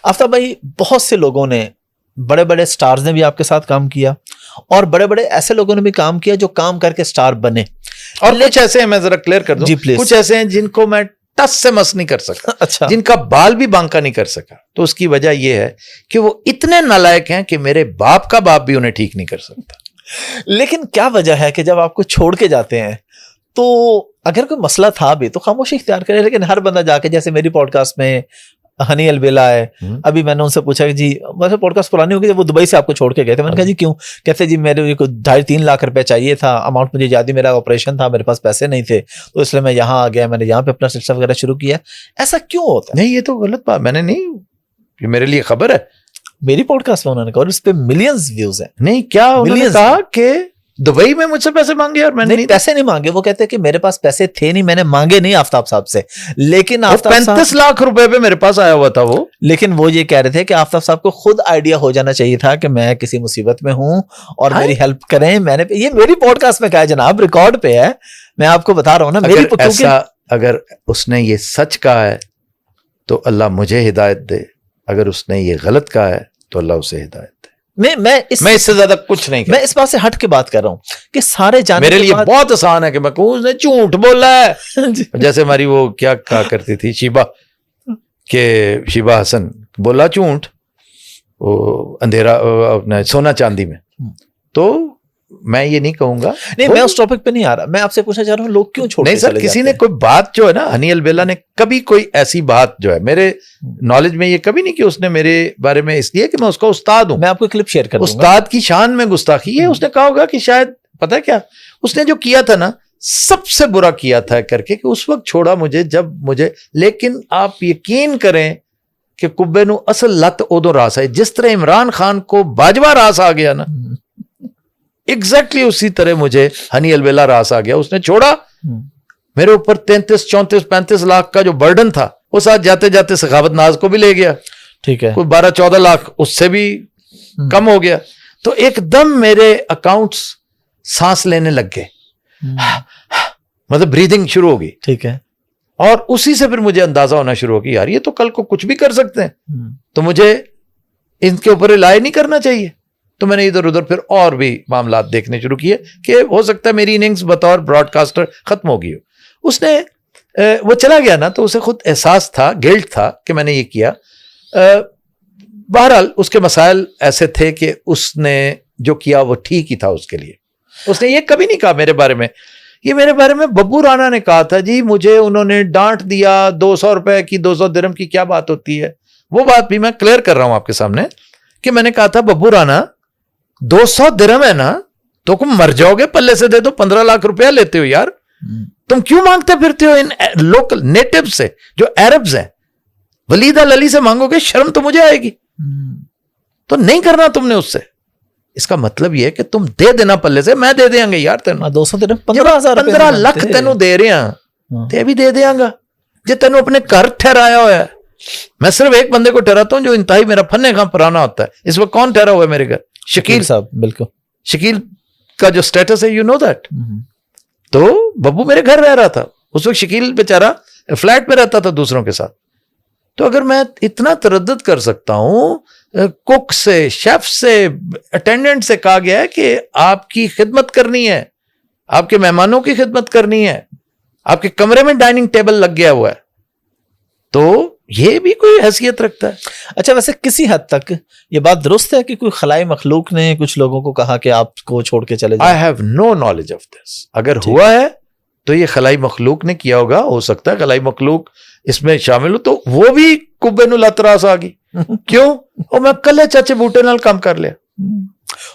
آفتاب بھائی بہت سے لوگوں نے, بڑے بڑے سٹارز نے بھی آپ کے ساتھ کام کیا, اور بڑے بڑے ایسے لوگوں نے بھی کام کیا جو کام کر کے سٹار بنے, اور کچھ ایسے ہیں, میں ذرا کلیئر کر دوں, جی پلیز, کچھ ایسے ہیں جن کو میں ٹس سے مس نہیں کر سکا, اچھا, جن کا بال بھی بانکا نہیں کر سکا. تو اس کی وجہ یہ ہے کہ وہ اتنے نالائق ہیں کہ میرے باپ کا باپ بھی انہیں ٹھیک نہیں کر سکتا. لیکن کیا وجہ ہے کہ جب آپ کو چھوڑ کے جاتے ہیں تو اگر کوئی مسئلہ تھا بھی تو خاموشی اختیار کرے, لیکن ہر بندہ جا کے, جیسے میری پوڈ کاسٹ میں ہنی البیلا ہے, ابھی میں نے ان سے پوچھا کہ جی ویسے پوڈ کاسٹ پرانی ہوگی جب وہ دبئی سے آپ کو چھوڑ کے گئے تھے, میں نے کہا جی کیوں, کہتے جی میرے کو 2.5-3 لاکھ روپے چاہیے تھا, اماؤنٹ مجھے یاد, میرا آپریشن تھا, میرے پاس پیسے نہیں تھے, تو اس لیے میں یہاں آ گیا, میں نے یہاں پہ اپنا سلسلہ وغیرہ شروع کیا. ایسا کیوں ہوتا ہے؟ نہیں, یہ تو غلط بات, میں نے نہیں, یہ میرے لیے خبر ہے. میری پوڈ کاسٹ میں انہوں نے کہا, اور اس پہ ملینز ویوز ہیں. نہیں, کیا انہوں نے کہا کہ دبئی میں مجھ سے پیسے مانگے, اور میں نے پیسے نہیں مانگے, وہ کہتے کہ میرے پاس پیسے تھے نہیں, میں نے مانگے نہیں آفتاب صاحب سے, لیکن 35 لاکھ روپے پہ میرے پاس آیا ہوا تھا وہ. لیکن وہ یہ کہہ رہے تھے کہ آفتاب صاحب کو خود آئیڈیا ہو جانا چاہیے تھا کہ میں کسی مصیبت میں ہوں اور میری ہیلپ کریں. میں نے, یہ میری پوڈ کاسٹ میں کہا ہے جناب, ریکارڈ پہ ہے, میں آپ کو بتا رہا ہوں نا. میری ایسا اگر اس نے یہ سچ کہا ہے تو اللہ مجھے ہدایت دے, اگر اس نے یہ غلط کہا ہے تو اللہ اسے ہدایت دے. میں اس سے زیادہ کچھ نہیں, میں اس بات سے ہٹ کے بات کر رہا ہوں کہ سارے جانے میرے لیے بہت آسان ہے کہ میں کہوں اس نے جھوٹ بولا ہے. جیسے ہماری وہ کیا کہا کرتی تھی شیبہ, کہ شیبہ حسن بولا جھوٹ, وہ اندھیرا اپنا سونا چاندی میں. تو میں یہ نہیں کہوں گا, نہیں میں اس ٹاپک پہ نہیں آ رہا, میں آپ سے پوچھنا چاہ رہا ہوں لوگ کیوں چھوڑ نہیں سر, کسی نے کوئی بات جو ہے نا, ہنی البیلا نے کبھی کوئی ایسی بات جو ہے میرے نالج میں یہ کبھی نہیں کہ اس نے میرے بارے میں, اس لیے کہ میں اس کا استاد ہوں, میں آپ کو کلپ شیئر کروں گا, استاد کی شان میں گستاخی ہے. اس نے کہا ہوگا کہ شاید پتہ ہے کیا اس نے جو کیا تھا نا, سب سے برا کیا تھا کر کے, کہ اس وقت چھوڑا مجھے جب مجھے, لیکن آپ یقین کریں کہ کبے نو اصل لت ادو راس ہے, جس طرح عمران خان کو باجوہ راس آ گیا نا, ایگزیکٹلی اسی طرح مجھے ہنی البیلا راس آ گیا. اس نے چھوڑا, میرے اوپر 33, 34, 35 لاکھ کا جو برڈن تھا وہ ساتھ جاتے جاتے سخاوت ناز کو بھی لے گیا, ٹھیک ہے, کوئی 12-14 لاکھ اس سے بھی کم ہو گیا. تو ایک دم میرے اکاؤنٹس سانس لینے لگ گئے, مطلب بریدنگ شروع ہوگی, ٹھیک ہے, اور اسی سے پھر مجھے اندازہ ہونا شروع ہو گیا یار یہ تو کل کو کچھ بھی کر سکتے ہیں, تو مجھے ان کے اوپر رلائی نہیں کرنا چاہیے. تو میں نے ادھر ادھر پھر اور بھی معاملات دیکھنے شروع کیے کہ ہو سکتا ہے میری اننگز بطور براڈ کاسٹر ختم ہو گئی ہو. اس نے وہ چلا گیا نا, تو اسے خود احساس تھا, گلٹ تھا کہ میں نے یہ کیا. بہرحال اس کے مسائل ایسے تھے کہ اس نے جو کیا وہ ٹھیک ہی تھا اس کے لیے. اس نے یہ کبھی نہیں کہا میرے بارے میں, یہ میرے بارے میں ببو رانا نے کہا تھا جی مجھے انہوں نے ڈانٹ دیا 200 روپے کی, 200 درہم کی کیا بات ہوتی ہے. وہ بات بھی میں کلیئر کر رہا ہوں آپ کے سامنے کہ میں نے کہا تھا ببو رانا 200 درہم ہے نا, تو تم مر جاؤ گے, پلے سے دے دو, 15 لاکھ روپیہ لیتے ہو یار, تم کیوں مانگتے پھرتے ہو ان لوکل نیٹو سے جو عربز ہیں. ولید العلی سے مانگو گے, شرم تو مجھے آئے گی. تو نہیں کرنا تم نے اس سے. اس کا مطلب یہ ہے کہ تم دے دینا پلے سے, میں دے دیں گے یار تینوں 200 درہم 15,000 لاکھ تینوں دے رہے ہیں, تے بھی دے دیں گا جی تینوں اپنے گھر ٹھہرایا ہوا ہے. میں صرف ایک بندے کو ٹھہراتا ہوں جو انتہائی میرا فن کام پرانا ہوتا ہے. اس وقت کون ٹھہرا ہوا ہے میرے گھر؟ شکیل صاحب. بالکل, شکیل کا جو سٹیٹس ہے یو نو دیٹ. تو ببو میرے گھر رہ رہا تھا اس وقت, شکیل بیچارہ فلیٹ میں رہتا تھا دوسروں کے ساتھ. تو اگر میں اتنا تردد کر سکتا ہوں, کوک سے, شیف سے, اٹینڈنٹ سے کہا گیا ہے کہ آپ کی خدمت کرنی ہے, آپ کے مہمانوں کی خدمت کرنی ہے, آپ کے کمرے میں ڈائننگ ٹیبل لگ گیا ہوا ہے, تو یہ بھی کوئی حیثیت رکھتا ہے. اچھا ویسے کسی حد تک یہ بات درست ہے کہ کوئی خلائی مخلوق نے کچھ لوگوں کو کہا کہ آپ کو چھوڑ کے چلے جائیں؟ I have no knowledge of this. اگر ہوا ہے تو یہ خلائی مخلوق نے کیا ہوگا, ہو سکتا ہے خلائی مخلوق اس میں شامل ہو, تو وہ بھی کبے نو لتراس آ گئی. کیوں؟ اور میں کلے چاچے بوٹے نال کام کر لیا,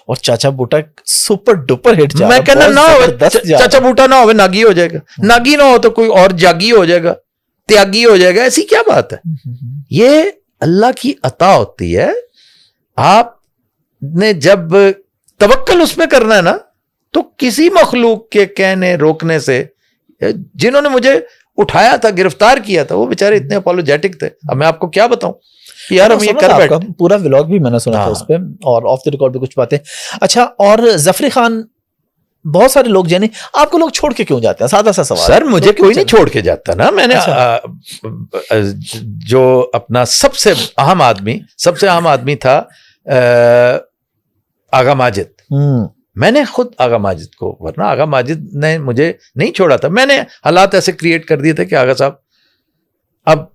اور چاچا بوٹا سپر ڈپر ہٹ جا رہا, میں کہنا نہ ہو چاچا بوٹا نہ ہو ناگی ہو جائے گا, ناگی نہ ہو تو کوئی اور جاگی ہو جائے گا, تیاگی ہو جائے گا. ایسی کیا بات ہے؟ یہ اللہ کی عطا ہوتی ہے. آپ نے جب توکل اس میں کرنا ہے نا, تو کسی مخلوق کے کہنے روکنے سے, جنہوں نے مجھے اٹھایا تھا, گرفتار کیا تھا, وہ بیچارے اتنے اپولوجیٹک تھے. اب میں آپ کو کیا بتاؤں یار, ہم یہ کر بیٹھے. پورا ولاگ بھی میں نے سنا تھا اس پہ, اور آف دی ریکارڈ بھی کچھ باتیں. اچھا, اور ظفری خان بہت سارے لوگ یعنی آپ کو لوگ چھوڑ کے کیوں جاتے ہیں؟ سادہ سا سوال. سر مجھے کوئی نہیں چھوڑ کے جاتا نا. میں نے جو اپنا سب سے اہم آدمی تھا آغا ماجد. میں نے خود آغا ماجد کو, ورنہ آغا ماجد نے مجھے نہیں چھوڑا تھا. میں نے حالات ایسے کریٹ کر دیے تھے کہ آغا صاحب اب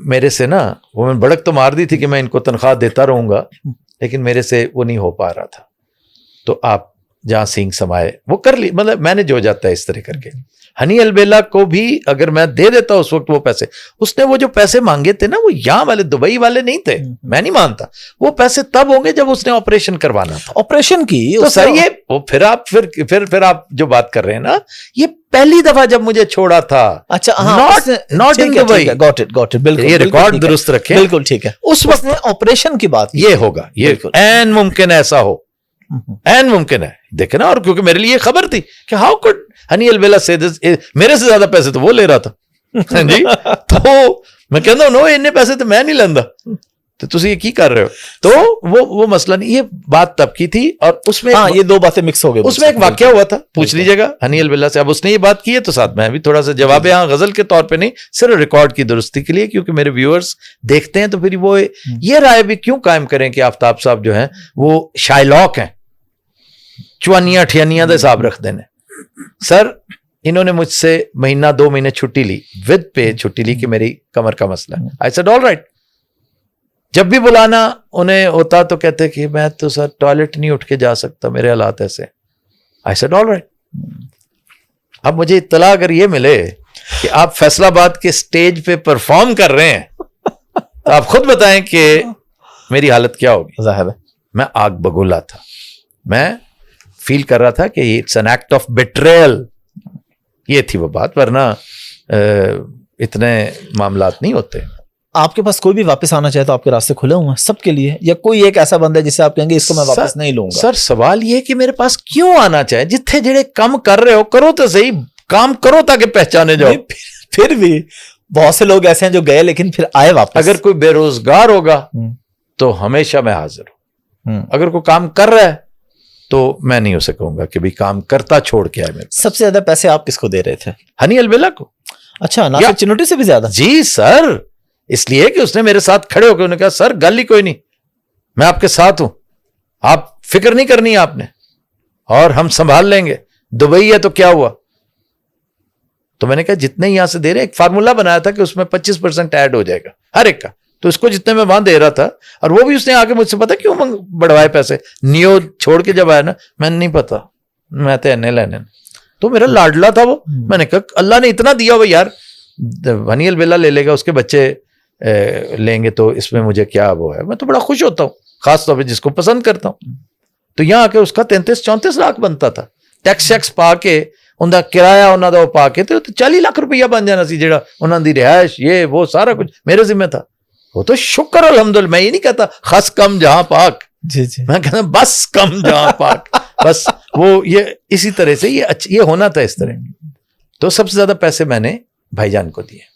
میرے سے نا, وہ میں بڑک تو مار دی تھی کہ میں ان کو تنخواہ دیتا رہوں گا, لیکن میرے سے وہ نہیں ہو پا رہا تھا, تو آپ جہاں سینگ سمائے وہ کر لی. مطلب میں نے جو جاتا ہے اس طرح کر کے. ہنی البیلا کو بھی اگر میں دے دیتا اس وقت وہ پیسے, اس نے وہ جو پیسے مانگے تھے نا وہ یہاں والے دبئی والے نہیں تھے, میں نہیں مانتا. وہ پیسے تب ہوں گے جب اس نے آپریشن کروانا تھا. آپریشن کی تو سر یہ پھر آپ جو بات کر رہے ہیں نا, یہ پہلی دفعہ جب مجھے چھوڑا تھا. اچھا, not in Dubai. Got it بالکل, یہ ریکارڈ درست رکھیں. بالکل ٹھیک ہے. اس وقت آپریشن کی بات یہ ہوگا, یہ این ممکن ایسا ہو, این ممکن ہے. دیکھیں نا, اور کیونکہ میرے لیے خبر تھی کہ ہاؤ کوڈ ہنی البیلا سے میرے سے زیادہ پیسے تو وہ لے رہا تھا جی. تو میں کہتا ہوں نو اتنے پیسے تو میں نہیں لینا, تو تسی یہ کی کر رہے ہو. تو وہ مسئلہ نہیں, یہ بات تب کی تھی. اور اس میں یہ دو باتیں مکس ہو گئی. اس میں ایک واقعہ ہوا تھا, پوچھ لیجیے گا ہنی البیلا سے. اب اس نے یہ بات کی ہے تو ساتھ میں بھی تھوڑا سا جواب ہے, غزل کے طور پہ نہیں, صرف ریکارڈ کی درستی کے لیے, کیونکہ میرے ویورز دیکھتے ہیں تو پھر وہ یہ رائے بھی کیوں قائم کریں کہ آفتاب صاحب جو ہیں وہ شائلاک ہیں, چوانیاں ٹھیانیاں دا حساب رکھ دینے. سر انہوں نے مجھ سے مہینہ 2 مہینے چھٹی لی, ود پے چھٹی لی کہ میری کمر کا مسئلہ ہے. I said all right. جب بھی بلانا انہیں ہوتا تو کہتے کہ میں تو سر ٹوائلٹ نہیں اٹھ کے جا سکتا, میرے حالات ایسے. I said all right. اب مجھے اطلاع اگر یہ ملے کہ آپ فیصل آباد کے سٹیج پہ پرفارم کر رہے ہیں تو آپ خود بتائیں کہ میری حالت کیا ہوگی. ظاہر ہے میں آگ بگولا تھا, میں فیل کر رہا تھا کہ اٹس این ایکٹ آف بیٹریل. یہ تھی وہ بات, ورنہ اتنے معاملات نہیں ہوتے. آپ کے پاس کوئی بھی واپس آنا چاہے تو آپ کے راستے کھلے ہوئے ہیں سب کے لیے, یا کوئی ایک ایسا بندہ ہے جسے آپ کہیں گے اس کو میں واپس نہیں لوں گا؟ سر سوال یہ کہ میرے پاس کیوں آنا چاہے, جتنے جڑے کام کر رہے ہو کرو تو صحیح, کام کرو تاکہ پہچانے جاؤ. پھر بھی بہت سے لوگ ایسے ہیں جو گئے لیکن پھر آئے واپس. اگر کوئی بے روزگار ہوگا تو ہمیشہ میں حاضر ہوں. اگر کوئی کام کر رہا ہے تو میں نہیں اسے کہوں گا کہ بھی کام کرتا چھوڑ کے آئے. سب سے زیادہ پیسے آپ کس کو دے رہے تھے؟ ہنی البیلا کو. اچھا, ناصر چنوٹی سے بھی زیادہ؟ جی سر, اس لیے کہ اس نے میرے ساتھ کھڑے ہو کے انہوں نے کہا سر گل ہی کوئی نہیں, میں آپ کے ساتھ ہوں, آپ فکر نہیں کرنی ہے آپ نے, اور ہم سنبھال لیں گے. دبئی ہے تو کیا ہوا. تو میں نے کہا جتنے یہاں سے دے رہے ہیں, ایک فارمولا بنایا تھا کہ اس میں 25% ایڈ ہو جائے گا ہر ایک کا, تو اس کو جتنے میں وہاں دے رہا تھا, اور وہ بھی اس نے آگے مجھ سے پتا کیوں بڑھوائے پیسے. نیو چھوڑ کے جب آیا نا, میں نے نہیں پتا, میں تو اینے لینے, تو میرا لاڈلا تھا وہ. میں نے کہا اللہ نے اتنا دیا ہوا یار, ہنی البیلا لے لے گا, اس کے بچے لیں گے, تو اس میں مجھے کیا وہ ہے. میں تو بڑا خوش ہوتا ہوں, خاص طور پہ جس کو پسند کرتا ہوں. تو یہاں آ کے اس کا 33-34 لاکھ بنتا تھا, ٹیکس شیکس پا کے, ان کا کرایہ انہوں کا پا کے, تو 40 لاکھ روپیہ بن جانا سی, جہاں انہوں دی رہائش یہ وہ سارا کچھ میرے ذمہ تھا. وہ تو شکر الحمدللہ. میں یہ نہیں کہتا خس کم جہاں پاک, جی جی, میں کہتا بس کم جہاں پاک. بس وہ یہ اسی طرح سے یہ ہونا تھا اس طرح. تو سب سے زیادہ پیسے میں نے بھائی جان کو دیے.